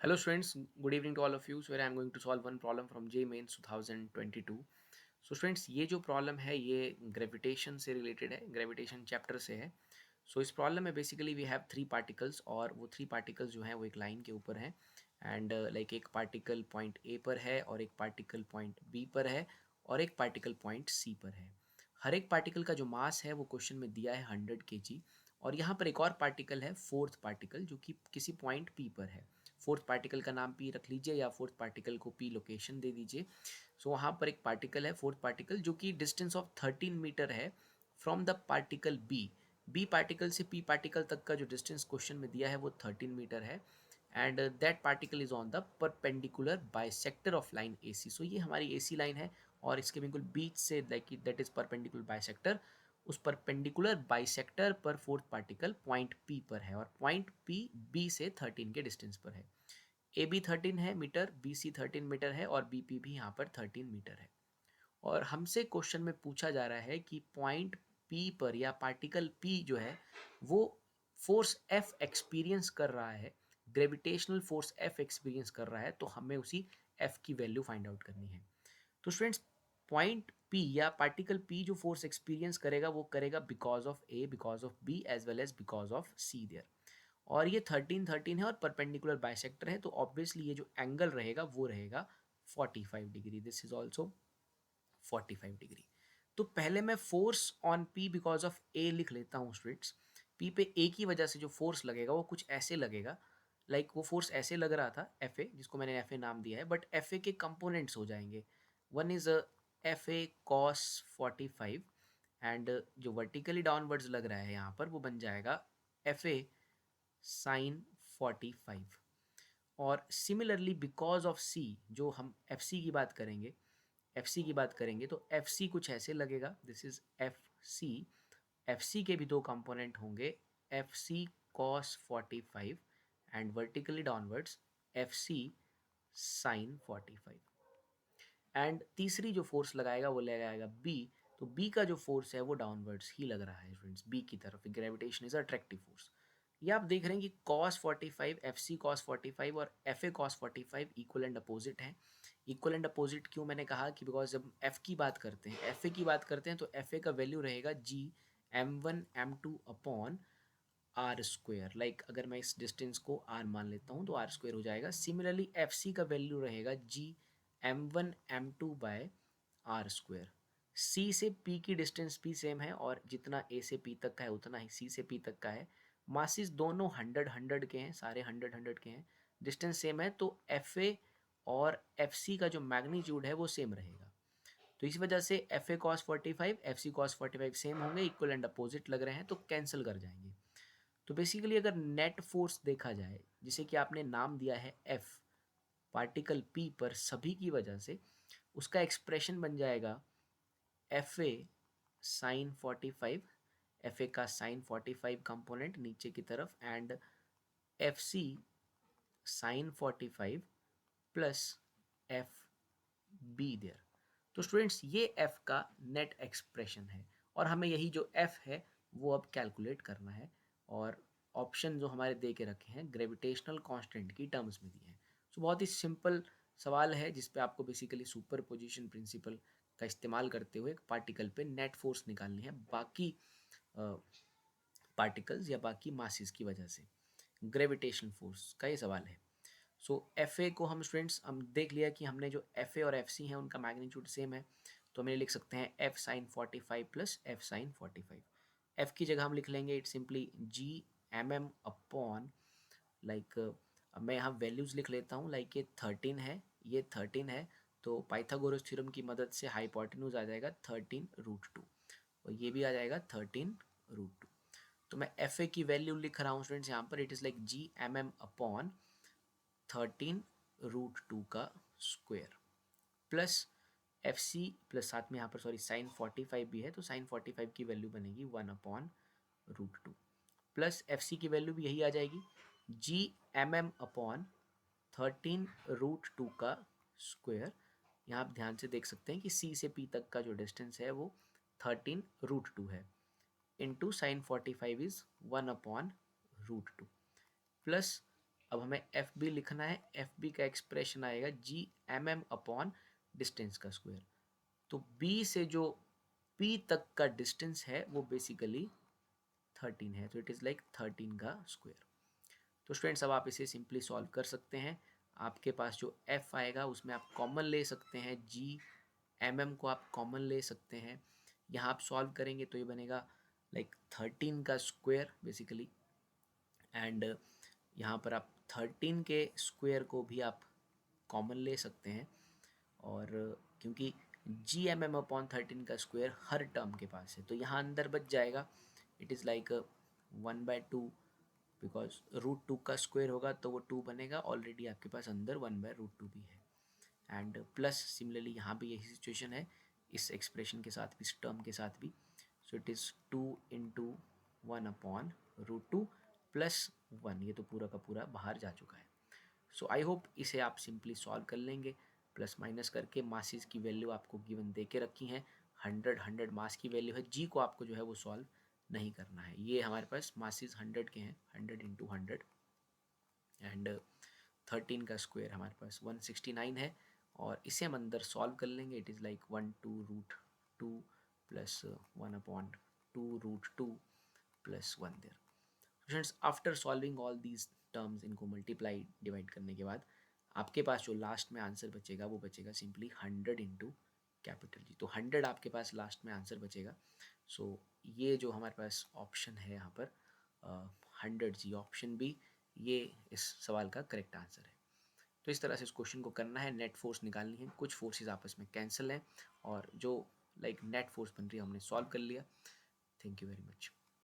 Hello students, good evening to all of you. So where I am going to solve one problem from J Mains 2022. So students, ये जो problem है ये gravitation से related है, gravitation chapter से है. सो इस प्रॉब्लम में basically we have three particles और वो थ्री पार्टिकल्स जो हैं वो एक लाइन के ऊपर हैं एंड लाइक एक पार्टिकल पॉइंट ए पर है और एक पार्टिकल पॉइंट बी पर है और एक पार्टिकल पॉइंट सी पर है. हर एक पार्टिकल का जो मास है वो क्वेश्चन में दिया है 100 kg और यहाँ पर एक और पार्टिकल है फोर्थ पार्टिकल जो कि किसी पॉइंट पी पर है. फोर्थ पार्टिकल का नाम पी रख लीजिए या फोर्थ पार्टिकल को पी लोकेशन दे दीजिए. सो वहाँ पर एक पार्टिकल है फोर्थ पार्टिकल जो कि डिस्टेंस ऑफ 13 मीटर है from the particle B. B particle से पी पार्टिकल तक का जो डिस्टेंस क्वेश्चन में दिया है वो 13 मीटर है and that particle is on the perpendicular bisector of line A C. So ये हमारी ए सी लाइन है और इसके बिल्कुल बीच से like that is perpendicular bisector. उस परपेंडिकुलर बाइसेक्टर पर फोर्थ पार्टिकल पॉइंट पी पर है और पॉइंट पी बी से 13 के डिस्टेंस पर है. ए बी 13 है मीटर, बी सी 13 मीटर है और बी पी भी यहाँ पर 13 मीटर है. और हमसे क्वेश्चन में पूछा जा रहा है कि पॉइंट पी पर या पार्टिकल पी जो है वो फोर्स एफ एक्सपीरियंस कर रहा है, ग्रेविटेशनल फोर्स एफ एक्सपीरियंस कर रहा है, तो हमें उसी एफ की वैल्यू फाइंड आउट करनी है. तो स्टूडेंट्स, पॉइंट पी या पार्टिकल पी जो फोर्स एक्सपीरियंस करेगा वो करेगा because of A, because of B as well as because of C there. और ये 13 13 है और परपेंडिकुलर बाइसेक्टर है तो ऑब्वियसली ये जो एंगल रहेगा वो रहेगा 45 degree. This is also 45 degree. तो पहले मैं force on P because of A लिख लेता हूँ स्टूडेंट्स. पी पे ए की वजह से जो फोर्स लगेगा वो कुछ ऐसे लगेगा, लाइक वो फोर्स ऐसे लग रहा था एफ ए, जिसको मैंने एफ ए नाम दिया है, बट एफ ए के कंपोनेंट्स हो जाएंगे. One is F A cos 45 and जो वर्टिकली डाउनवर्ड्स लग रहा है यहाँ पर वो बन जाएगा एफ ए साइन 45. और सिमिलरली बिकॉज ऑफ सी जो हम एफ सी की बात करेंगे, एफ सी की बात करेंगे तो एफ सी कुछ ऐसे लगेगा. This is F C. F C के भी दो कंपोनेंट होंगे, F C cos 45 and vertically downwards F C sine 45. And तीसरी जो फोर्स लगाएगा वो लगाएगा बी. तो बी का जो फोर्स है वो डाउनवर्ड्स ही लग रहा है स्टूडेंट्स, बी की तरफ. Gravitation is attractive force. ये आप देख रहे हैं कि cos 45, एफ सी कॉस 45 और F A cos 45 equal and opposite हैं. इक्वल एंड अपोजिट क्यों मैंने कहा कि बिकॉज जब एफ की बात करते हैं, एफ ए की बात करते हैं तो एफ ए का वैल्यू रहेगा G m1 m2 upon R square. Like अगर मैं इस डिस्टेंस को आर मान लेता हूँ तो आर स्क्वेयर हो जाएगा. सिमिलरली एफ सी का वैल्यू रहेगा G m1 m2 by R square. C से पी की डिस्टेंस भी सेम है और जितना ए से पी तक का है उतना ही सी से पी तक का है. मासिस दोनों 100 100 के हैं, सारे 100 100 के हैं. डिस्टेंस सेम है तो एफ ए और एफ सी का जो मैग्नीट्यूड है वो सेम रहेगा. तो इस वजह से F A cos 45, F C cos 45 same होंगे, इक्वल एंड अपोजिट लग रहे हैं तो कैंसिल कर जाएंगे. तो बेसिकली अगर नेट फोर्स देखा जाए जिसे कि आपने नाम दिया है एफ, पार्टिकल पी पर सभी की वजह से, उसका एक्सप्रेशन बन जाएगा F A sine 45, F A का साइन 45 कंपोनेंट नीचे की तरफ and F C sine 45 plus F B there. तो स्टूडेंट्स ये एफ का नेट एक्सप्रेशन है और हमें यही जो एफ है वो अब कैलकुलेट करना है. और ऑप्शन जो हमारे दे के रखे हैं ग्रेविटेशनल कांस्टेंट की टर्म्स में दिए हैं. सो बहुत ही सिंपल सवाल है जिस पे आपको बेसिकली सुपर पोजिशन प्रिंसिपल का इस्तेमाल करते हुए एक पार्टिकल पे नेट फोर्स निकालनी है बाकी पार्टिकल्स या बाकी मासेस की वजह से. ग्रेविटेशन फोर्स का ये सवाल है. सो एफ ए को हम स्टूडेंट्स हम देख लिया कि हमने जो एफ ए और एफ सी हैं उनका मैग्नीट्यूड सेम है तो हम ये लिख सकते हैं F sine 45 plus F sine 45. F की जगह हम लिख लेंगे it simply G M M upon, like अब मैं यहाँ वैल्यूज़ लिख लेता हूँ. लाइक ये 13 है, ये 13 है तो पाइथागोरस थ्योरम की मदद से हाइपोटेन्यूज आ जाएगा 13√2 और ये भी आ जाएगा 13√2. तो मैं एफ ए की वैल्यू लिख रहा हूँ स्टूडेंट्स यहाँ पर, it is like G M M upon 13√2 का square plus F C plus साथ में यहाँ पर सॉरी साइन 45 भी है तो साइन 45 की वैल्यू बनेगी 1/√2 प्लस एफ सी की वैल्यू भी यही आ जाएगी जी एम एम अपॉन 13√2 का स्क्वेयर. यहाँ आप ध्यान से देख सकते हैं कि सी से पी तक का जो डिस्टेंस है वो 13√2 है इंटू साइन 45 इज 1/√2 प्लस अब हमें एफ बी लिखना है, एफ बी का एक्सप्रेशन आएगा G M M upon distance का स्क्वायर। तो बी से जो पी तक का डिस्टेंस है वो बेसिकली 13 है, तो इट इज़ लाइक 13 का स्क्वायर। तो स्टूडेंट्स अब आप इसे सिंपली सॉल्व कर सकते हैं। आपके पास जो एफ आएगा उसमें आप कॉमन ले सकते हैं, जी एम एम को आप कॉमन ले सकते हैं। यहाँ आप सॉल्व करेंगे तो ये बनेगा लाइक 13 का स्क्वायर बेसिकली, एंड यहाँ पर आप 13 के स्क्वायर को भी आप कॉमन ले सकते हैं, और क्योंकि जी एम एम अपॉन 13 का स्क्वायर हर टर्म के पास है तो यहाँ अंदर बच जाएगा, इट इज़ लाइक 1/2, बिकॉज √2 का स्क्वायर होगा तो वो 2 बनेगा, ऑलरेडी आपके पास अंदर 1/√2 भी है। एंड प्लस सिमिलरली यहाँ भी यही सिचुएशन है इस एक्सप्रेशन के साथ भी, इस टर्म के साथ भी। So it is 2 into 1/√2 plus 1, ये तो पूरा का पूरा बाहर जा चुका है। सो आई होप इसे आप सिंपली सॉल्व कर लेंगे, प्लस माइनस करके मासेस की वैल्यू आपको गिवन दे के रखी हैं, 100 मास की वैल्यू है, जी को आपको जो है वो सॉल्व नहीं करना है। ये हमारे पास मासेस 100 के हैं, 100 इंटू 100, एंड 13 का स्क्वायर हमारे पास 169 है, और इसे हम अंदर सॉल्व कर लेंगे। It is like 1/2 plus 1/2 √2 plus 1 there. Students after solving all these terms, इनको मल्टीप्लाई डिवाइड करने के बाद आपके पास जो लास्ट में आंसर बचेगा वो बचेगा सिंपली 100 इंटू कैपिटल जी। तो 100 आपके पास लास्ट में आंसर बचेगा। सो ये जो हमारे पास ऑप्शन है यहाँ पर 100 जी, ऑप्शन बी, ये इस सवाल का करेक्ट आंसर है। तो इस तरह से इस क्वेश्चन को करना है, नेट फोर्स निकालनी है, कुछ फोर्सेस आपस में कैंसिल हैं और जो लाइक नेट फोर्स बन रही है हमने सॉल्व कर लिया। Thank you very much.